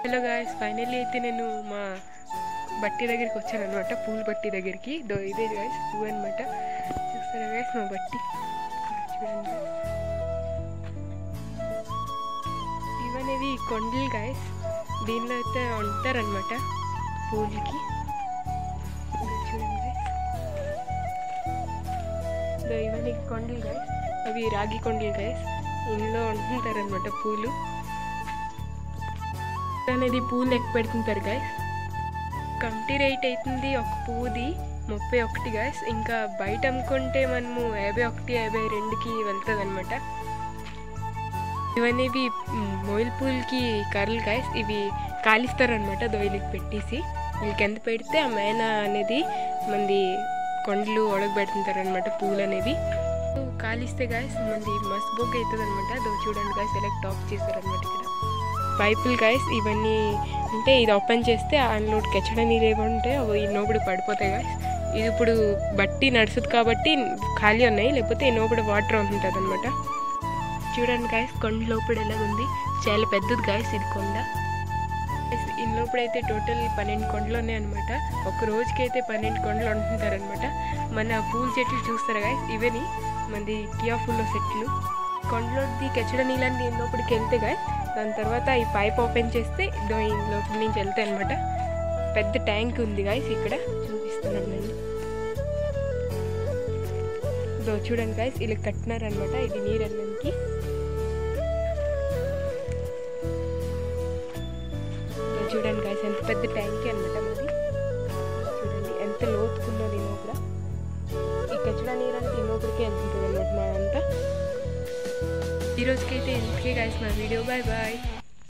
Hello guys, finally అయితే నేను మా బట్టి దగ్గరికి వచ్చాను అనమాట, పూల బట్టి దగ్గరికి. ఇదే గాయస్ పువ్వు అనమాట. చూస్తారా గాయస్ మా బట్టి? చూడండి, ఇవనేవి కొండలు గాయస్. దీనిలో అయితే ఉంటారనమాట పూలకి. చూడండి గాయస్, ఇవన్నీ కొండలు గాయస్. అవి రాగి కొండలు గాయస్. ఇందులో ఉంటుంటారనమాట పూలు అనేది. పూలు ఎక్కువ పెడుతుంటారు గాయస్. కమిటీ రేట్ అవుతుంది ఒక పువ్వుది 31 గాయస్. ఇంకా బయట అమ్ముకుంటే మనము 51, 52కి వెళ్తుంది అనమాట. ఇవనేవి మొయిల్ పూలకి కర్రలు గాయస్. ఇవి కాలిస్తారనమాట దొయ్యలకి పెట్టేసి. వీళ్ళకి ఎంత పెడితే ఆ మేన అనేది మంది కొండలు ఒడగబెడుతుంటారనమాట పూలు అనేవి. కాలిస్తే గాయస్ మంది మస్బోగ్ అవుతుంది అనమాట. చూడండి గాయస్, ఎలా టాప్ చేస్తారనమాట ఇక్కడ పైపులు గాయస్. ఇవన్నీ అంటే ఇది ఓపెన్ చేస్తే అందులో కెచ్చడ నీరు ఏమంటే అవి నోపుడు పడిపోతాయి గాయస్. ఇది ఇప్పుడు బట్టి నడుస్తుంది కాబట్టి ఖాళీ ఉన్నాయి, లేకపోతే ఈ నోపుడు వాటర్ ఉంటుంది అనమాట. చూడండి గాయస్, కొండ లోపల ఎలాగుంది, చాలా పెద్దది గాయస్ ఇది కొండ. ఈ లోపల అయితే టోటల్ 12 కొండలు ఉన్నాయి అనమాట. ఒక రోజుకైతే 12 కొండలు ఉంటుంటారనమాట. మన పూల చెట్లు చూస్తారా గాయస్, ఇవని మనది కియా ఫుల్లో చెట్లు. కొండలోది కెచ్చడ నీళ్ళని లోపలికి వెళ్తే గాయస్, దాని తర్వాత ఈ పైప్ ఓపెన్ చేస్తే లోపల నుంచి వెళ్తాయి అనమాట. పెద్ద ట్యాంక్ ఉంది గాయస్, ఇక్కడ చూపిస్తున్నాను నేను. చూడండి గాయస్, ఇలా కట్టినారనమాట. ఇది నీరు వెళ్ళడానికి. చూడండి గాయస్, ఎంత పెద్ద ట్యాంక్ అనమాట మాది. చూడండి ఎంత లోతుకున్నది లోపల. ఈ కచ్చడా నీరు అంటే ఈ లోపలికి వెళ్తుంటుంది అనమాట మా అంతా. ఈరోజుకైతే ఇంతకే గాయస్ నా వీడియో. Bye bye.